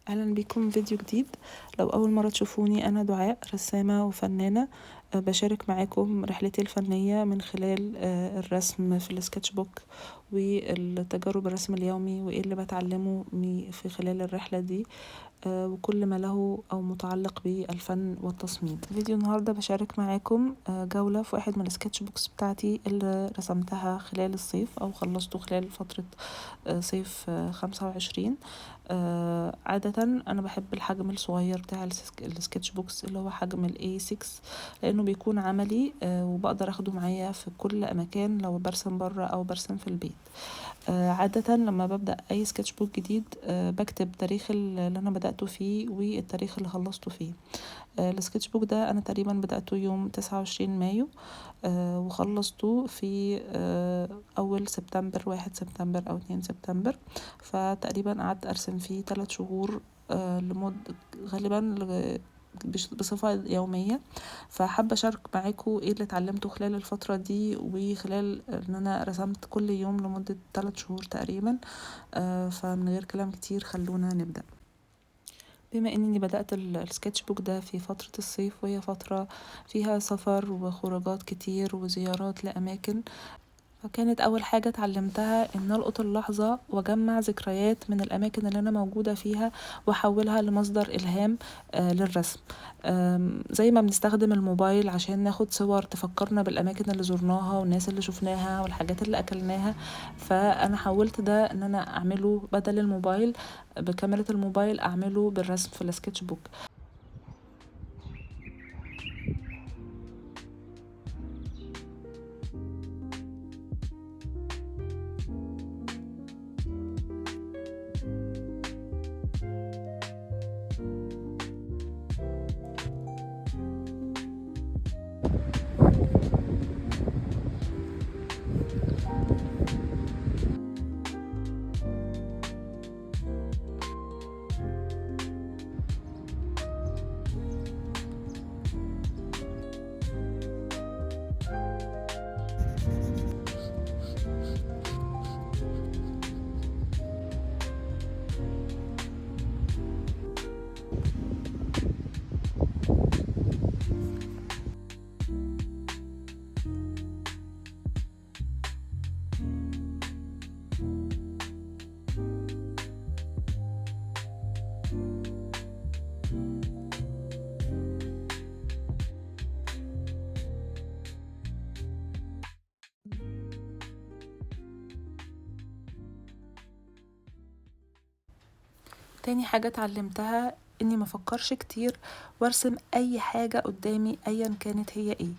اهلا بكم فيديو جديد. لو اول مره تشوفوني، انا دعاء، رسامه وفنانه. بشارك معاكم رحلتي الفنيه من خلال الرسم في السكتش بوك والتجارب الرسم اليومي وايه اللي بتعلمه في خلال الرحله دي، وكل ما له او متعلق بالفن والتصميم. فيديو النهارده بشارك معاكم جوله في واحد من السكتش بوكس بتاعتي اللي رسمتها خلال الصيف او خلصته خلال فتره صيف 25. عادة أنا بحب الحجم الصغير بتاع السكتش بوكس اللي هو حجم ال A6، لأنه بيكون عملي وبقدر أخده معايا في كل أماكن لو برسم برا أو برسم في البيت. عادة لما ببدأ أي سكتش بوك جديد بكتب تاريخ اللي أنا بدأته فيه والتاريخ اللي خلصته فيه. السكتش بوك ده أنا تقريبا بدأته يوم 29 مايو وخلصته في أول سبتمبر، 1 سبتمبر أو 2 سبتمبر. فتقريبا قعدت أرسم فيه 3 شهور لمدة غالبا بصفة يومية. فحابة أشارك معاكم ايه اللي اتعلمته خلال الفترة دي وخلال ان انا رسمت كل يوم لمدة 3 شهور تقريبا. فمن غير كلام كتير خلونا نبدأ. بما اني بدأت السكتش بوك ده في فترة الصيف، وهي فترة فيها سفر وخروجات كتير وزيارات لأماكن، فكانت أول حاجة اتعلمتها إن ألقط اللحظة وأجمع ذكريات من الأماكن اللي أنا موجودة فيها وأحولها لمصدر إلهام للرسم. زي ما بنستخدم الموبايل عشان ناخد صور تفكرنا بالأماكن اللي زرناها والناس اللي شفناها والحاجات اللي أكلناها، فأنا حولت ده إن أنا أعمله بدل الموبايل بكاميرا الموبايل، أعمله بالرسم في السكتش بوك. تاني حاجة اتعلمتها اني مفكرش كتير وارسم اي حاجة قدامي ايا كانت هي ايه.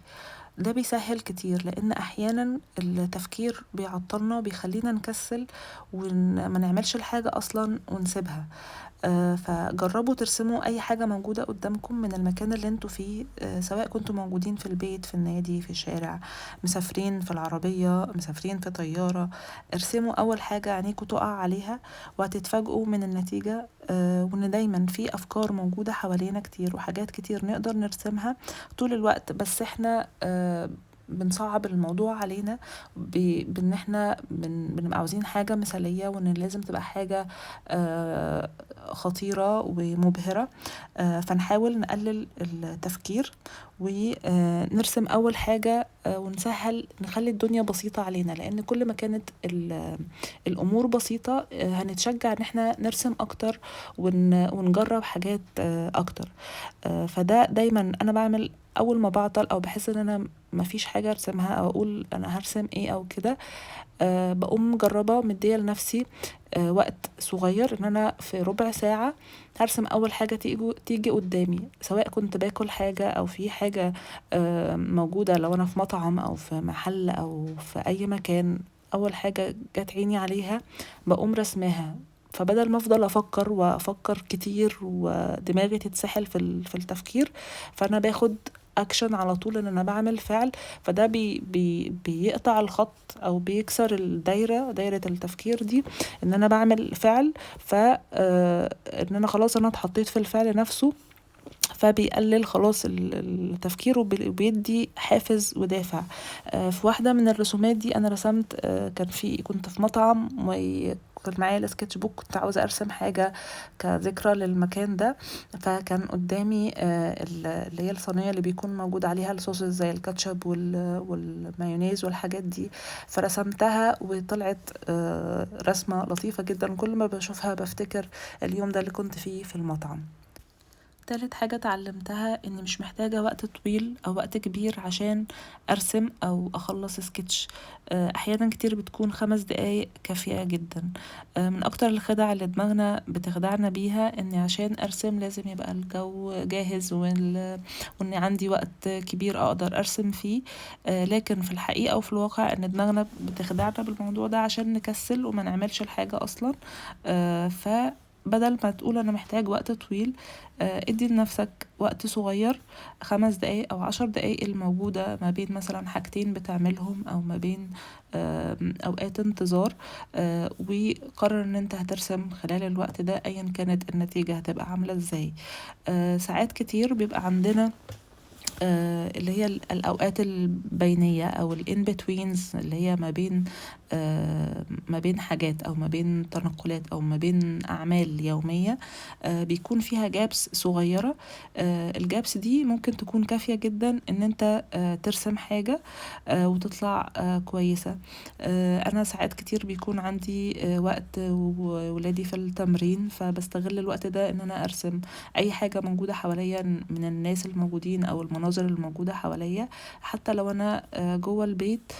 ده بيسهل كتير، لان احيانا التفكير بيعطلنا وبيخلينا نكسل وما نعملش الحاجة اصلا ونسيبها. فجربوا ترسموا اي حاجة موجودة قدامكم من المكان اللي انتوا فيه، سواء كنتوا موجودين في البيت، في النادي، في الشارع، مسافرين في العربية، مسافرين في طيارة. ارسموا اول حاجة عينيكوا تقع عليها وهتتفاجئوا من النتيجة. وان دايما في افكار موجودة حوالينا كتير وحاجات كتير نقدر نرسمها طول الوقت، بس احنا بنصعب الموضوع علينا بان احنا بنبقى عاوزين حاجة مثالية وان لازم تبقى حاجة خطيرة ومبهرة. فنحاول نقلل التفكير ونرسم أول حاجة ونسهل، نخلي الدنيا بسيطة علينا، لأن كل ما كانت الأمور بسيطة هنتشجع إن احنا نرسم أكتر ونجرب حاجات أكتر. فده دايما أنا بعمل أول ما بعطل أو بحس إن أنا مفيش حاجة أرسمها أو أقول أنا هرسم إيه أو كده، بقوم مجربة مدية لنفسي وقت صغير ان انا في ربع ساعة هرسم اول حاجة تيجي قدامي، سواء كنت باكل حاجة او في حاجة موجودة، لو انا في مطعم او في محل او في اي مكان، اول حاجة جت عيني عليها بقوم رسمها. فبدل ما افضل افكر كتير ودماغي تتسحل في التفكير، فانا باخد اكشن على طول، ان انا بعمل فعل، فده بيقطع الخط او بيكسر دايرة التفكير دي، ان انا بعمل فعل، ف ان انا خلاص انا اتحطيت في الفعل نفسه، فبيقلل خلاص التفكير وبيدي حافز ودافع. في واحدة من الرسومات دي انا رسمت، كنت في مطعم وكان معايا السكتش بوك، كنت عاوزة ارسم حاجة كذكرى للمكان ده، فكان قدامي اللي هي الصينية اللي بيكون موجود عليها الصوص زي الكاتشب والمايونيز والحاجات دي، فرسمتها وطلعت رسمة لطيفة جدا، كل ما بشوفها بفتكر اليوم ده اللي كنت فيه في المطعم. تالت حاجة اتعلمتها اني مش محتاجة وقت طويل او وقت كبير عشان ارسم او اخلص سكتش. احيانا كتير بتكون 5 دقايق كافية جدا. من اكتر الخدع اللي دماغنا بتخدعنا بيها اني عشان ارسم لازم يبقى الجو جاهز واني عندي وقت كبير اقدر ارسم فيه. لكن في الحقيقة وفي الواقع ان دماغنا بتخدعنا بالموضوع ده عشان نكسل وما نعملش الحاجة اصلا. بدل ما تقول انا محتاج وقت طويل، ادي لنفسك وقت صغير، 5 دقايق او 10 دقايق الموجودة ما بين مثلا حاجتين بتعملهم او ما بين اوقات انتظار، وقرر ان انت هترسم خلال الوقت ده ايا كانت النتيجة هتبقى عاملة ازاي. ساعات كتير بيبقى عندنا اللي هي الأوقات البينية أو الin betweens، اللي هي ما بين حاجات أو ما بين تنقلات أو ما بين أعمال يومية، بيكون فيها جابس صغيرة. الجابس دي ممكن تكون كافية جدا إن أنت ترسم حاجة وتطلع كويسة. أنا ساعات كتير بيكون عندي وقت وولادي في التمرين، فبستغل الوقت ده إن أنا أرسم أي حاجة موجودة حواليا من الناس الموجودين أو المناظر الموجودة حواليا. حتى لو أنا جوه البيت،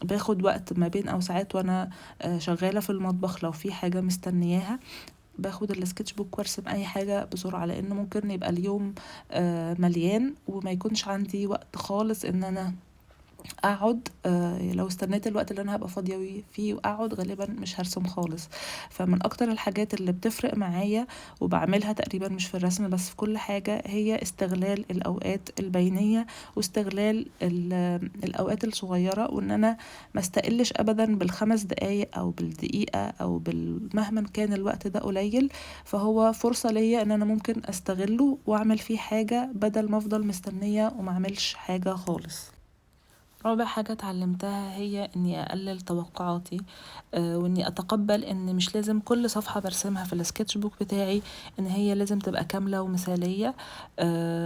باخد وقت ما بين أو ساعات وأنا شغالة في المطبخ لو في حاجة مستنياها، باخد السكتش بوك وارسم اي حاجة بسرعة، لان ممكن يبقى اليوم مليان وما يكونش عندي وقت خالص ان انا اقعد. لو استنيت الوقت اللي انا هبقى فاضيه فيه واقعد، غالبا مش هرسم خالص. فمن اكتر الحاجات اللي بتفرق معايا وبعملها تقريبا مش في الرسم بس في كل حاجه، هي استغلال الاوقات البينيه واستغلال الاوقات الصغيره، وان انا ما استقلش ابدا بال5 دقايق او بالدقيقه او مهما كان الوقت ده قليل، فهو فرصه ليا ان انا ممكن استغله واعمل فيه حاجه بدل ما افضل مستنيه وما اعملش حاجه خالص. رابع حاجة اتعلمتها هي اني اقلل توقعاتي، واني اتقبل ان مش لازم كل صفحة برسمها في السكتش بوك بتاعي ان هي لازم تبقى كاملة ومثالية.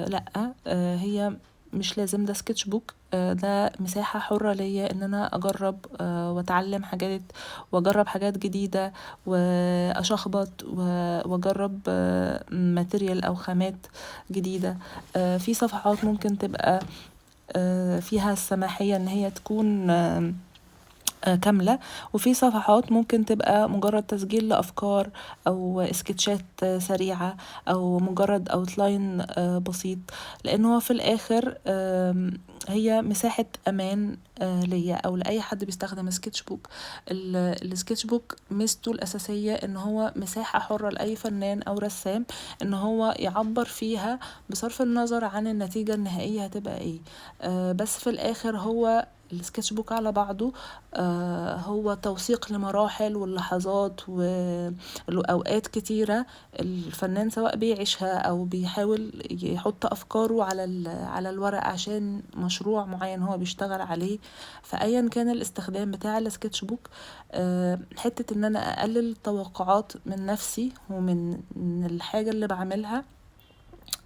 لا، هي مش لازم، ده سكتش بوك، ده مساحة حرة ليا ان انا اجرب واتعلم حاجات واجرب حاجات جديدة واشخبط واجرب ماتيريال او خامات جديدة. في صفحات ممكن تبقى فيها السماحية ان هي تكون كاملة، وفي صفحات ممكن تبقى مجرد تسجيل لأفكار أو سكتشات سريعة أو مجرد أوتلاين بسيط، لأنه في الآخر هي مساحة أمان ليا أو لأي حد بيستخدم سكتش بوك. السكتش بوك ميزته الأساسية إن هو مساحة حرة لأي فنان أو رسام إن هو يعبر فيها بصرف النظر عن النتيجة النهائية هتبقى إيه. بس في الآخر هو السكتش بوك على بعضه هو توثيق لمراحل واللحظات وأوقات كتيرة الفنان سواء بيعيشها أو بيحاول يحط أفكاره على الورق عشان مشروع معين هو بيشتغل عليه. فأيا كان الاستخدام بتاع السكتش بوك، حتة إن أنا أقلل التوقعات من نفسي ومن الحاجة اللي بعملها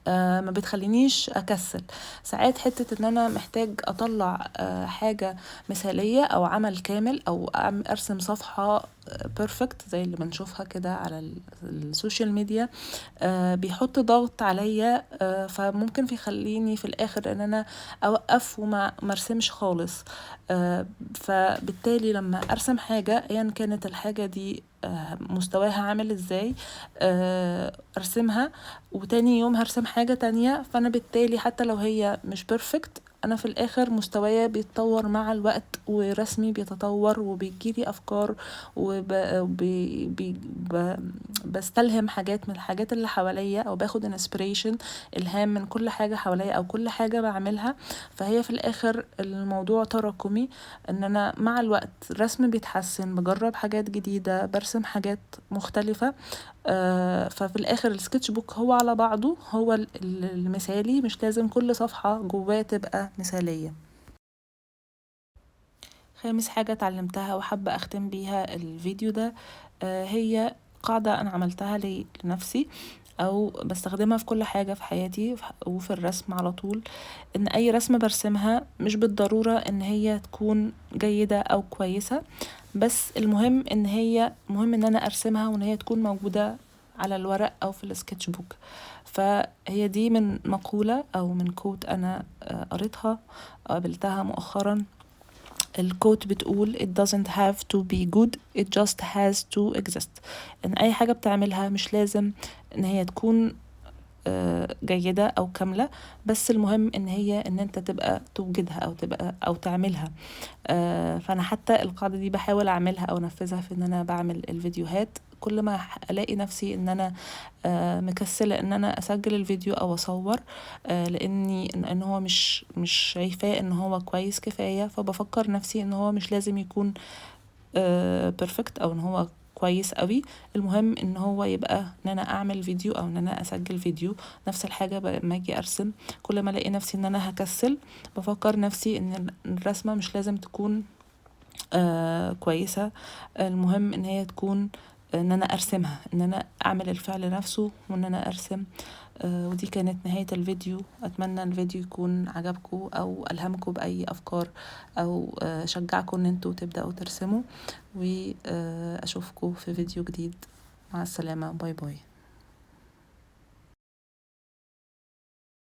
ما بتخلينيش اكسل. ساعات حتة ان انا محتاج اطلع حاجة مثالية او عمل كامل او ارسم صفحة بيرفكت زي اللي بنشوفها كده على السوشيال ميديا، بيحط ضغط عليا، فممكن يخليني في الاخر ان انا اوقف وما مرسمش خالص. فبالتالي لما ارسم حاجة ايا كانت الحاجة دي مستواها عامل ازاي، ارسمها وتاني يوم هرسم حاجة تانية، فانا بالتالي حتى لو هي مش بيرفكت انا في الاخر مستوايا بيتطور مع الوقت، ورسمي بيتطور، وبيجيلي افكار، بستلهم حاجات من الحاجات اللي حواليا، او باخد انسبريشن، الهام، من كل حاجة حواليا او كل حاجة بعملها. فهي في الاخر الموضوع تراكمي، ان انا مع الوقت الرسم بيتحسن، بجرب حاجات جديدة، برسم حاجات مختلفة. ففي الاخر السكتش بوك هو على بعضه هو المثالي، مش لازم كل صفحة جواه تبقى مثالية. خامس حاجة اتعلمتها وحابة اختم بيها الفيديو ده، هي قاعدة انا عملتها لنفسي، او بستخدمها في كل حاجة في حياتي وفي الرسم على طول. ان اي رسمة برسمها مش بالضرورة ان هي تكون جيدة او كويسة، بس المهم مهم ان انا ارسمها، وان هي تكون موجودة على الورق او في السكتش بوك. فهي دي من مقولة او من كوت انا قريتها قابلتها مؤخرا. الكوت بتقول it doesn't have to be good, it just has to exist. ان اي حاجة بتعملها مش لازم ان هي تكون جيدة او كاملة، بس المهم ان انت تبقى توجدها او تعملها. فانا حتى القاعدة دي بحاول اعملها او انفذها في ان انا بعمل الفيديوهات. كل ما الاقي نفسي ان انا مكسلة ان انا اسجل الفيديو او اصور، لان هو مش شايفاه ان هو كويس كفاية، فبفكر نفسي ان هو مش لازم يكون بيرفكت او ان هو كويس قوي. المهم ان هو يبقى ان انا اعمل فيديو او ان انا اسجل فيديو. نفس الحاجة لما اجي ارسم، كل ما الاقي نفسي ان انا هكسل، بفكر نفسي ان الرسمة مش لازم تكون كويسة، المهم ان هي تكون ان انا ارسمها، ان انا اعمل الفعل نفسه وان انا ارسم. ودي كانت نهاية الفيديو. اتمنى الفيديو يكون عجبكم او الهمكم باي افكار، او شجعكم ان انتوا تبدأوا ترسموا. واشوفكم في فيديو جديد. مع السلامة، باي باي.